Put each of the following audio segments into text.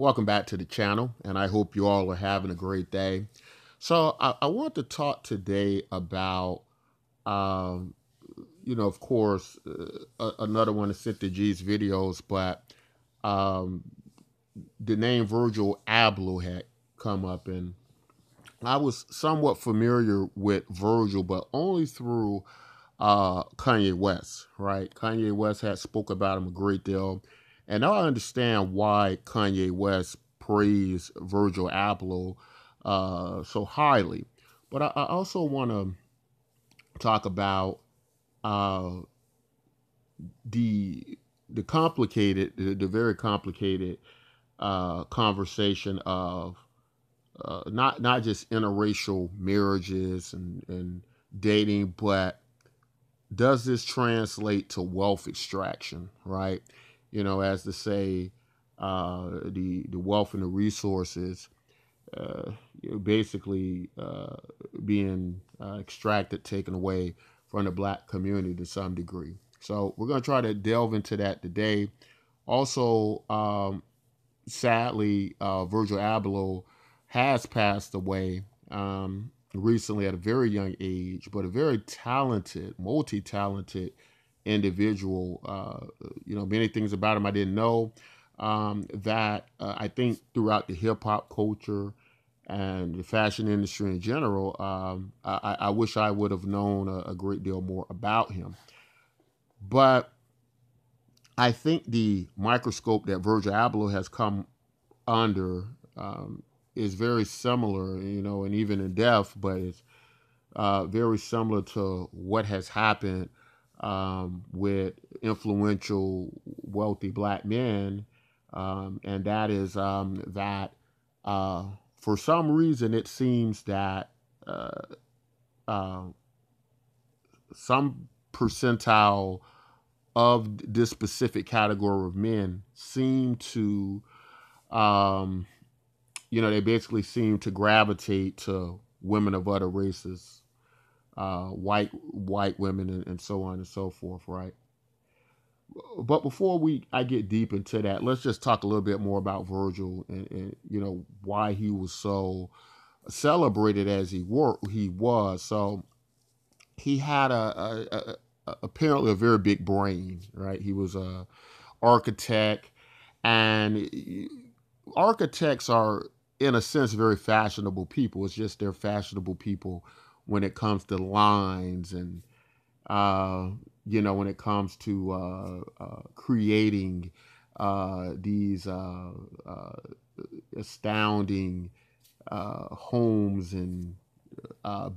Welcome back to the channel, and I hope you all are having a great day. So I want to talk today about, um, of course, another one of Cynthia G's videos, but um, the name Virgil Abloh had come up, and I was somewhat familiar with Virgil, but only through Kanye West, right? Kanye West had spoke about him a great deal, and now I understand why Kanye West praised Virgil Abloh so highly. But I also want to talk about uh, the the very complicated conversation of not just interracial marriages and dating, but does this translate to wealth extraction, right? As to say, the wealth and the resources, uh, basically being extracted, taken away from the black community to some degree. So we're going to try to delve into that today. Also, sadly, Virgil Abloh has passed away recently at a very young age, but a very talented, multi-talented individual. Many things about him I didn't know. That I think throughout the hip hop culture and the fashion industry in general, I wish I would have known a great deal more about him. But I think the microscope that Virgil Abloh has come under is very similar, and even in death, but it's very similar to what has happened with influential, wealthy black men, and that is that for some reason it seems that uh, uh, some percentile of this specific category of men seem to um, they basically seem to gravitate to women of other races, white women, and so on and so forth, right? But before I get deep into that, let's just talk a little bit more about Virgil and why he was so celebrated as he was. So he had apparently a very big brain, right? He was a architect, and architects are in a sense very fashionable people. It's just they're fashionable people when it comes to lines and uh, when it comes to creating these astounding homes and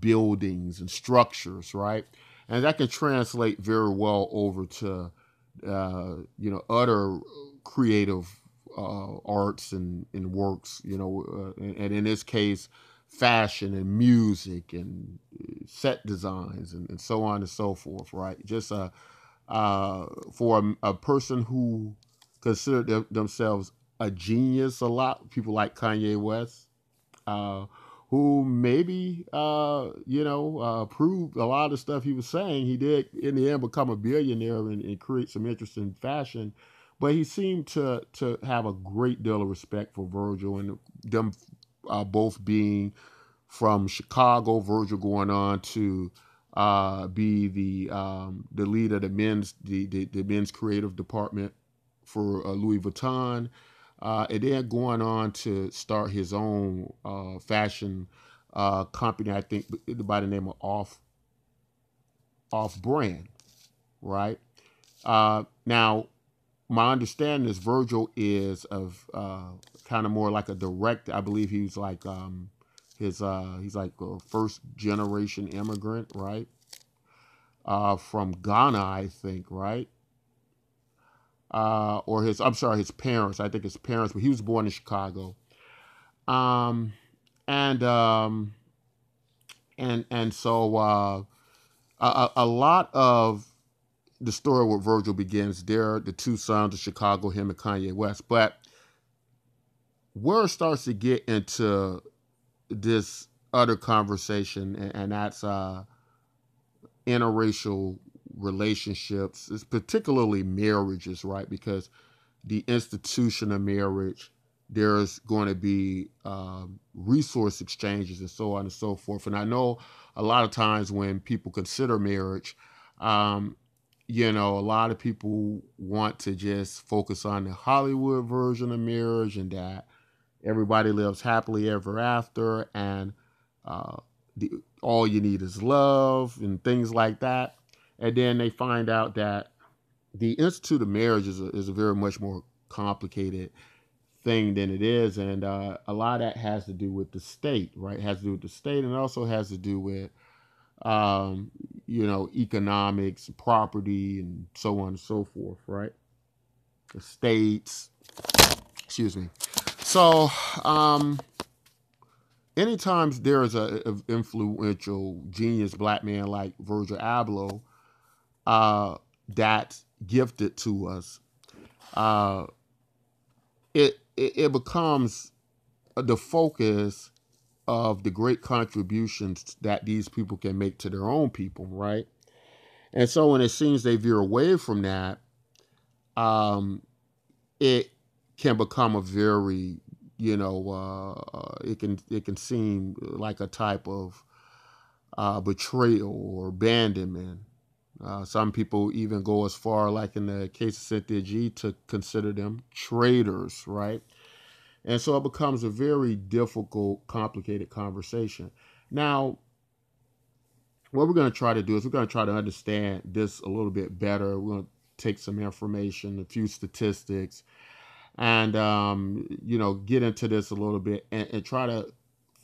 buildings and structures, right? And that can translate very well over to other creative arts and works, and in this case, fashion and music and set designs and so on and so forth, right? Just for a person who considered themselves a genius, a lot people like Kanye West, uh, who maybe proved a lot of the stuff he was saying. He did in the end become a billionaire and create some interesting fashion, but he seemed to have a great deal of respect for Virgil and them both being from Chicago. Virgil going on to be the lead of the men's creative department for Louis Vuitton, and then going on to start his own fashion company. I think by the name of Off Brand, right? Now, my understanding is Virgil is of kind of more like a director. I believe he's like he's like a first generation immigrant, right? From Ghana, I think, right? Or I'm sorry, his parents. I think his parents, but he was born in Chicago. Um, and so a lot of the story with Virgil begins there. The two sons of Chicago, him and Kanye West. But where it starts to get into this other conversation, and that's interracial relationships, is particularly marriages, right? Because the institution of marriage there's going to be resource exchanges and so on and so forth. And I know a lot of times when people consider marriage, um, a lot of people want to just focus on the Hollywood version of marriage and that everybody lives happily ever after and uh, the, all you need is love and things like that. And then they find out that the institute of marriage is a very much more complicated thing than it is, and a lot of that has to do with the state, right? It has to do with the state, and it also has to do with um, economics, property, and so on and so forth, right? The states, excuse me. So, anytime there is a influential genius black man like Virgil Abloh that's gifted to us, uh, it becomes the focus of the great contributions that these people can make to their own people, right? And so when it seems they veer away from that, um, it can become a very, it can seem like a type of betrayal or abandonment. Some people even go as far, like in the case of Cynthia G, to consider them traitors, right? And so it becomes a very difficult, complicated conversation. Now, what we're going to try to do is we're going to try to understand this a little bit better. We're going to take some information, a few statistics, and get into this a little bit and try to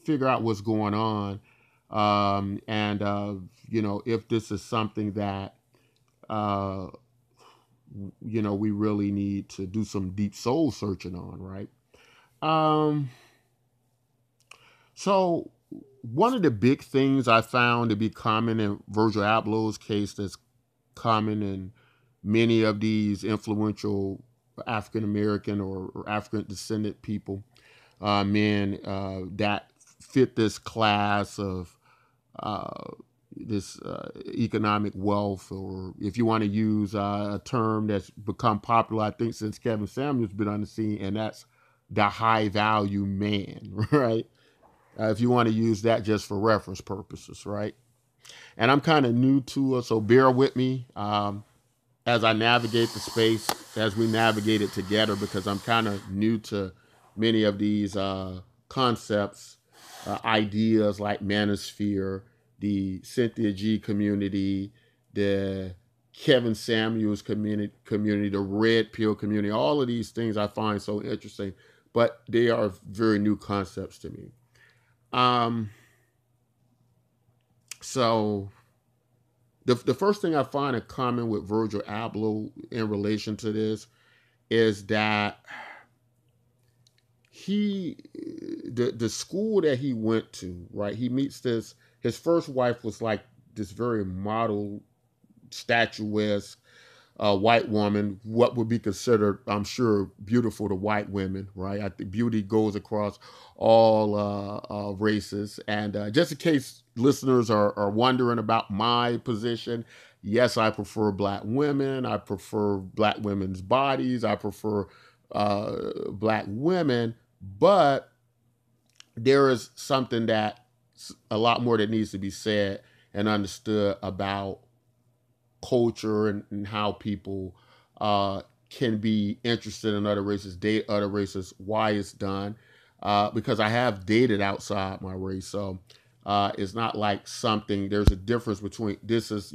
figure out what's going on, and if this is something that uh, we really need to do some deep soul searching on, right? Um, so one of the big things I found to be common in Virgil Abloh's case, that's common in many of these influential African American or African descendant people, men that fit this class of uh, this economic wealth, or if you want to use a term that's become popular, I think, since Kevin Samuel's been on the scene, and that's the high value man, right? If you want to use that just for reference purposes, right? And I'm kind of new to it, so bear with me as I navigate the space, as we navigate it together, because I'm kind of new to many of these concepts, ideas like manosphere, the Cynthia G community, the Kevin Samuels community, the Red Pill community. All of these things I find so interesting, but they are very new concepts to me. Um, so the first thing I find in common with Virgil Abloh in relation to this is that he the school that he went to, right? He meets this. His first wife was like this very model, statuesque white woman, what would be considered, I'm sure, beautiful to white women, right? I think beauty goes across all races. And just in case listeners are wondering about my position, yes, I prefer black women. I prefer black women's bodies. I prefer black women. But there is something that a lot more that needs to be said and understood about culture and how people can be interested in other races, date other races, why it's done. Because I have dated outside my race. So it's not like something, there's a difference between this is,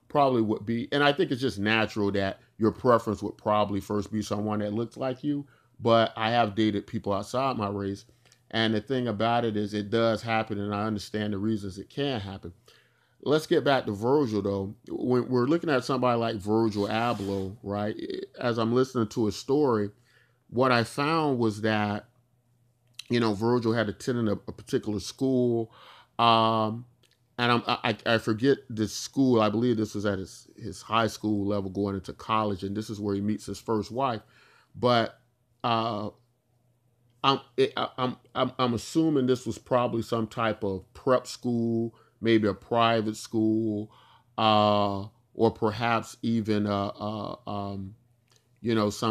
probably would be, and I think it's just natural that your preference would probably first be someone that looks like you. But I have dated people outside my race. And the thing about it is it does happen, and I understand the reasons it can happen. Let's get back to Virgil, though. When we're looking at somebody like Virgil Abloh, right? As I'm listening to his story, what I found was that, Virgil had attended a particular school. Um, and I forget this school. I believe this was at his high school level going into college. And this is where he meets his first wife. But uh, I'm assuming this was probably some type of prep school, maybe a private school, or perhaps even some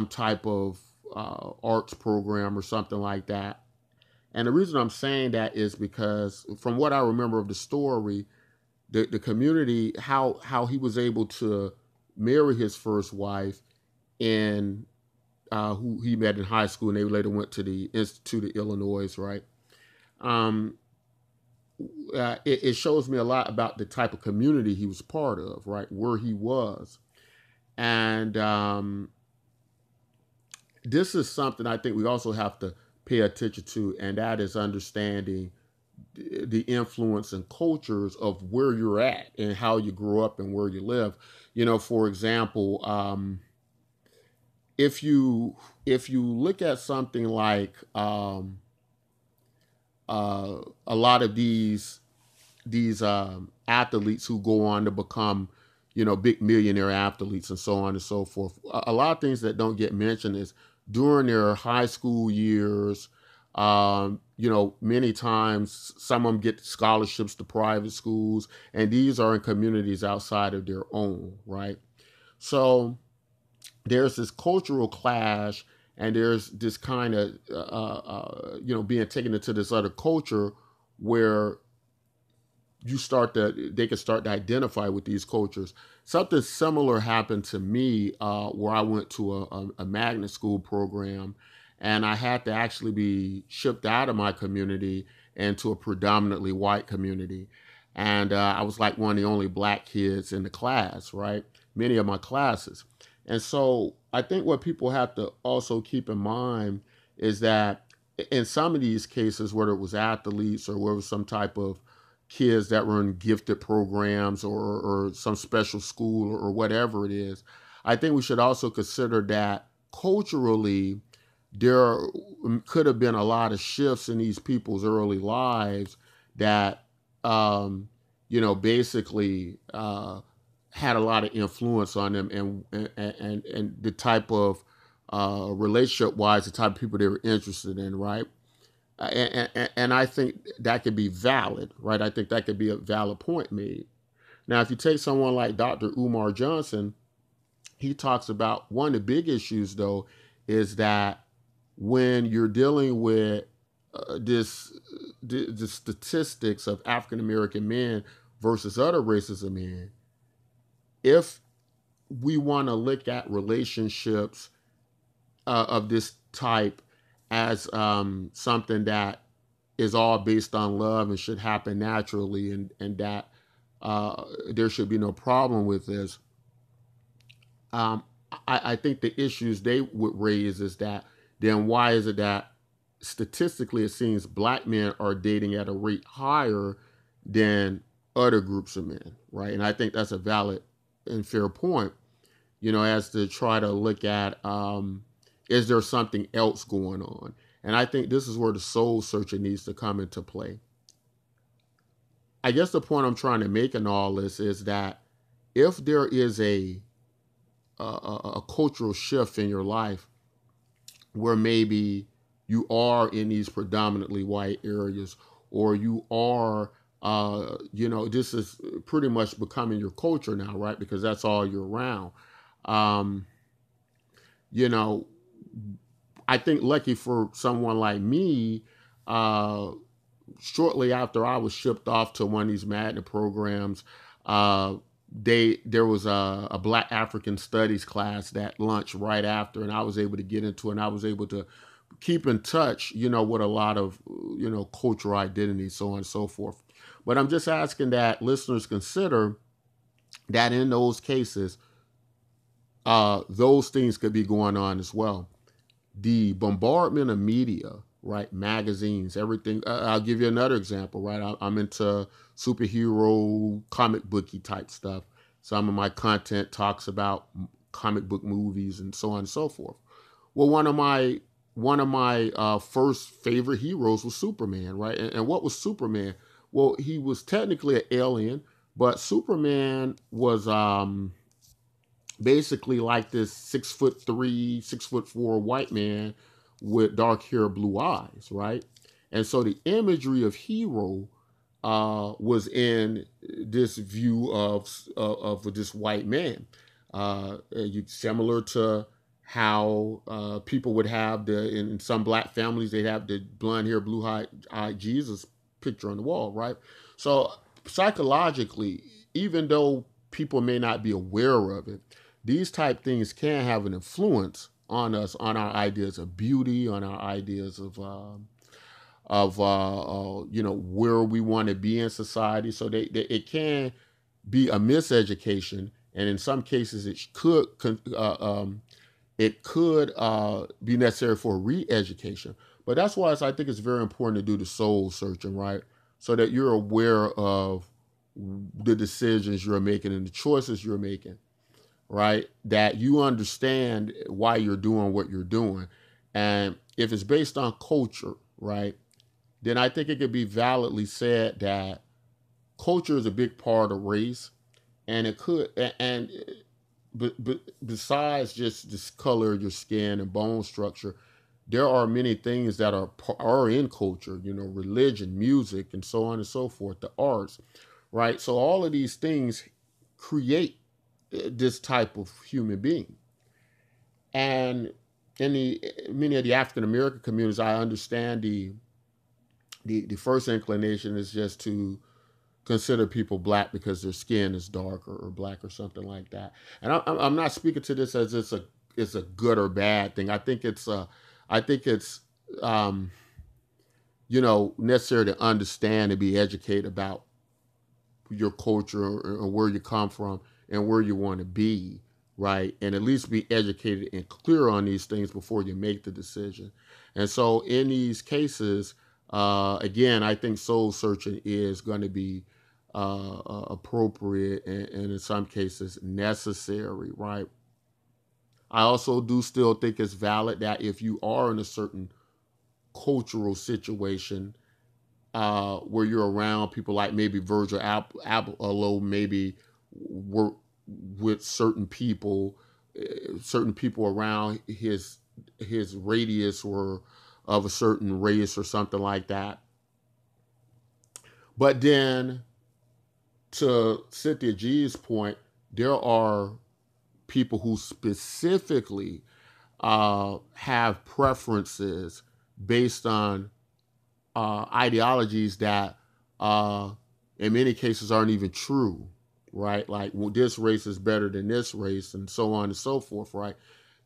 type of arts program or something like that. And the reason I'm saying that is because from what I remember of the story, the community, how he was able to marry his first wife, and who he met in high school, and they later went to the Institute of Illinois, right? Um, it shows me a lot about the type of community he was part of, right? Where he was. And this is something I think we also have to pay attention to, and that is understanding the influence and cultures of where you're at and how you grew up and where you live. For example, if you look at something like a lot of these athletes who go on to become, big millionaire athletes and so on and so forth. A lot of things that don't get mentioned is during their high school years. Many times some of them get scholarships to private schools, and these are in communities outside of their own, right? So there's this cultural clash, and there's this kind of, being taken into this other culture where they can start to identify with these cultures. Something similar happened to me where I went to a magnet school program, and I had to actually be shipped out of my community into a predominantly white community. And I was like one of the only black kids in the class, right? Many of my classes. And so I think what people have to also keep in mind is that in some of these cases, whether it was athletes or whether it was some type of kids that were in gifted programs or some special school or whatever it is, I think we should also consider that culturally there could have been a lot of shifts in these people's early lives that, basically had a lot of influence on them, and the type of relationship wise, the type of people they were interested in, right? And I think that could be valid, right? I think that could be a valid point made. Now, if you take someone like Dr. Umar Johnson, he talks about one of the big issues, though, is that when you're dealing with the statistics of African American men versus other races of men, if we want to look at relationships of this type as something that is all based on love and should happen naturally, and that there should be no problem with this. Um, I think the issues they would raise is that then why is it that statistically it seems black men are dating at a rate higher than other groups of men, right? And I think that's a valid and fair point, as to try to look at is there something else going on? And I think this is where the soul searching needs to come into play. I guess the point I'm trying to make in all this is that if there is a cultural shift in your life where maybe you are in these predominantly white areas, or you are, this is pretty much becoming your culture now, right? Because that's all you're around. Um, you know, I think lucky for someone like me, shortly after I was shipped off to one of these magnet programs, there was a Black African Studies class that lunch right after, and I was able to get into it, and I was able to keep in touch, with a lot of, cultural identity, so on and so forth. But I'm just asking that listeners consider that in those cases, those things could be going on as well. The bombardment of media, right? Magazines, everything. I'll give you another example, right? I'm into superhero, comic booky type stuff. Some of my content talks about comic book movies and so on and so forth. Well, one of my first favorite heroes was Superman, right? And what was Superman? Well, he was technically an alien, but Superman was basically like this 6'3", 6'4" white man with dark hair, blue eyes, right? And so the imagery of hero was in this view of this white man, similar to how people would have in some black families, they'd have the blonde hair, blue eyed Jesus picture on the wall, right? So psychologically, even though people may not be aware of it, these type things can have an influence on us, on our ideas of beauty, on our ideas of where we want to be in society. So it can be a miseducation, and in some cases it could be necessary for re-education. But that's why I think it's very important to do the soul searching, right? So that you're aware of the decisions you're making and the choices you're making, right? That you understand why you're doing what you're doing. And if it's based on culture, right, then I think it could be validly said that culture is a big part of race, and it could, and but besides just this color of your skin and bone structure, there are many things that are in culture. You know, religion, music, and so on and so forth. The arts, right? So all of these things create this type of human being, and in the many of the African American communities, I understand the first inclination is just to consider people black because their skin is darker or black or something like that. And I'm not speaking to this as it's a good or bad thing. I think it's um, necessary to understand and be educated about your culture, or where you come from and where you want to be, right? And at least be educated and clear on these things before you make the decision. And so in these cases, again, I think soul searching is going to be appropriate, and in some cases necessary, right? I also do still think it's valid that if you are in a certain cultural situation where you're around people like maybe Virgil Abloh, maybe work with certain people around his radius or of a certain race or something like that. But then, to Cynthia G's point, there are people who specifically have preferences based on ideologies that, in many cases, aren't even true, right? Like, well, this race is better than this race, and so on and so forth, right?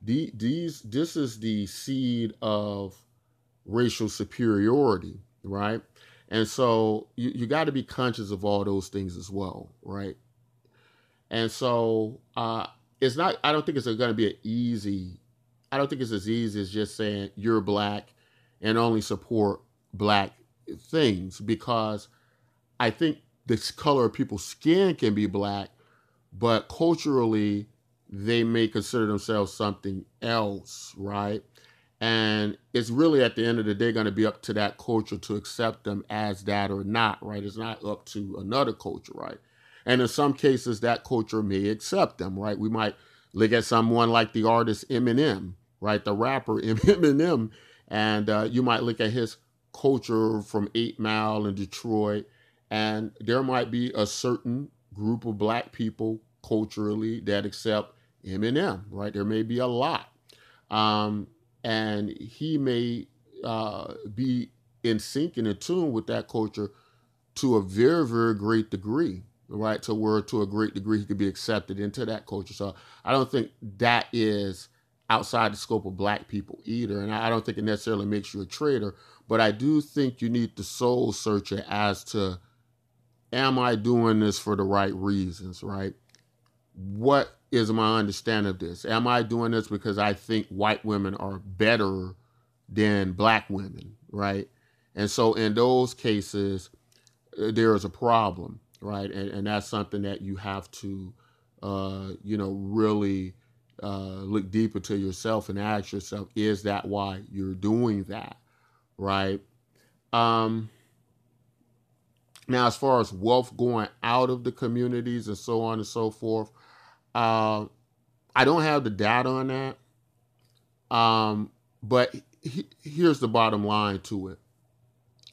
This is the seed of racial superiority, right? And so you got to be conscious of all those things as well, right? And so it's not. I don't think it's going to be an easy. I don't think it's as easy as just saying you're black and only support black things, because I think the color of people's skin can be black, but culturally they may consider themselves something else, right? And it's really at the end of the day going to be up to that culture to accept them as that or not, right? It's not up to another culture, right? And in some cases, that culture may accept them, right? We might look at someone like the artist Eminem, right? The rapper Eminem, and you might look at his culture from 8 Mile in Detroit, and there might be a certain group of black people culturally that accept Eminem, right? There may be a lot. Um, and he may be in sync and in tune with that culture to a very, very great degree, right? To a great degree, he could be accepted into that culture. So I don't think that is outside the scope of black people either. And I don't think it necessarily makes you a traitor, but I do think you need to soul search it as to, am I doing this for the right reasons, right? What is my understanding of this? Am I doing this because I think white women are better than black women, right? And so in those cases, there is a problem, right? And that's something that you have to, really look deeper to yourself and ask yourself, is that why you're doing that, right? Um, Now, as far as wealth going out of the communities and so on and so forth, uh, I don't have the data on that. But here's the bottom line to it: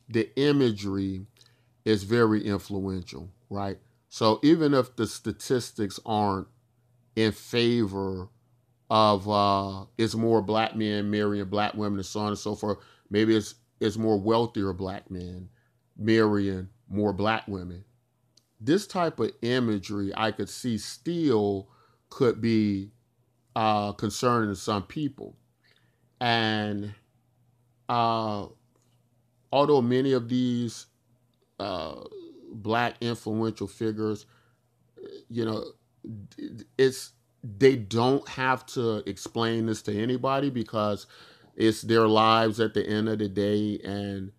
the imagery is very influential, right? So even if the statistics aren't in favor it's more black men marrying black women and so on and so forth. Maybe it's more wealthier black men marrying more black women. This type of imagery I could see still could be concerning to some people. And uh, although many of these black influential figures, you know, it's they don't have to explain this to anybody because it's their lives at the end of the day, and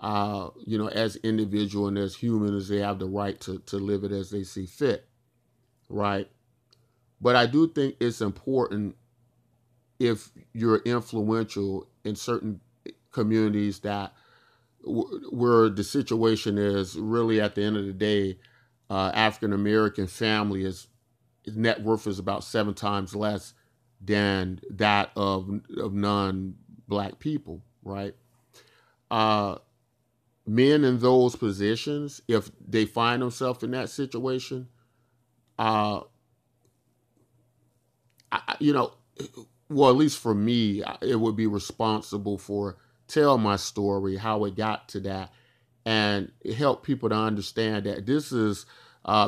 as individual and as humans, they have the right to live it as they see fit, right? But I do think it's important if you're influential in certain communities that where the situation is really at the end of the day, African American family is his net worth is about 7 times less than that of non-black people, right? Uh, Men in those positions, if they find themselves in that situation, uh, you know, well, at least for me, it would be responsible for tell my story, how it got to that, and help people to understand that this is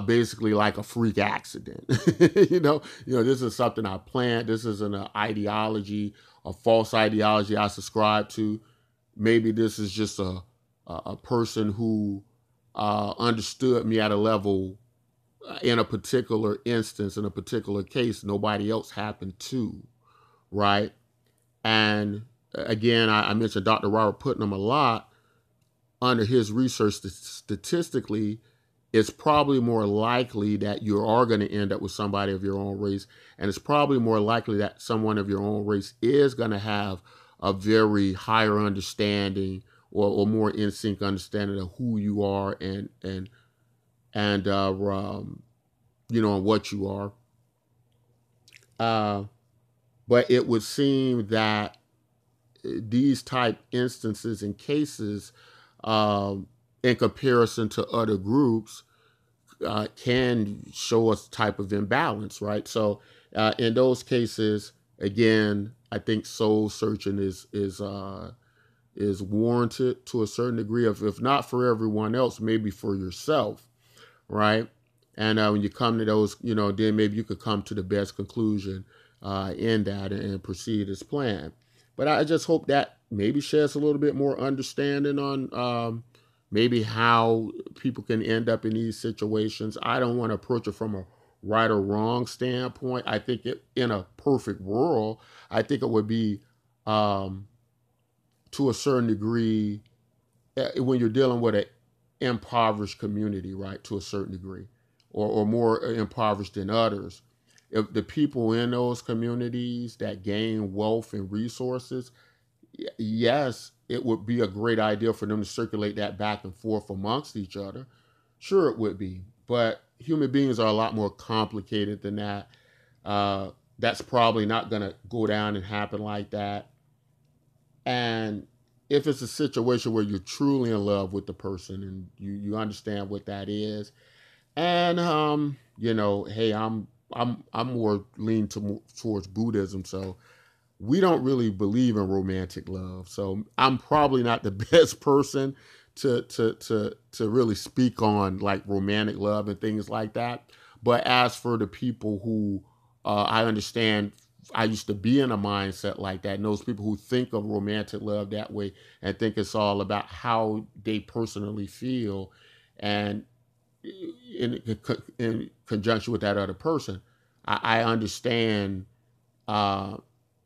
basically like a freak accident. This is something I planned. This isn't an ideology, a false ideology I subscribe to. Maybe this is just a person who understood me at a level in a particular instance, in a particular case, nobody else happened to, right? And again, I mentioned Dr. Robert Putnam a lot. Under his research, statistically, it's probably more likely that you are going to end up with somebody of your own race. And it's probably more likely that someone of your own race is going to have a very higher understanding or more in sync understanding of who you are and what you are. But it would seem that these type instances and cases, in comparison to other groups, can show us type of imbalance, right? So in those cases, again, I think soul searching is warranted to a certain degree. If not for everyone else, maybe for yourself, right? And when you come to those, then maybe you could come to the best conclusion in that and proceed as planned. But I just hope that maybe sheds a little bit more understanding on maybe how people can end up in these situations. I don't want to approach it from a right or wrong standpoint. I think in a perfect world, I think it would be to a certain degree when you're dealing with an impoverished community, right, to a certain degree, or more impoverished than others. If the people in those communities that gain wealth and resources, yes, it would be a great idea for them to circulate that back and forth amongst each other. Sure, it would be. But human beings are a lot more complicated than that. That's probably not going to go down and happen like that. And if it's a situation where you're truly in love with the person and you understand what that is, and hey, I'm more lean towards Buddhism, so we don't really believe in romantic love. So I'm probably not the best person to really speak on like romantic love and things like that. But as for the people who I understand, I used to be in a mindset like that. And those people who think of romantic love that way and think it's all about how they personally feel, and in conjunction with that other person, I understand, and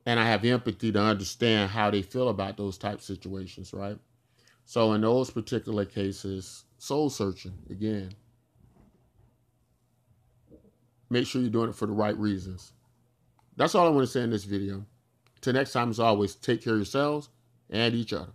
I have empathy to understand how they feel about those type of situations, right? So in those particular cases, soul searching again. Make sure you're doing it for the right reasons. That's all I want to say in this video. Till next time, as always, take care of yourselves and each other.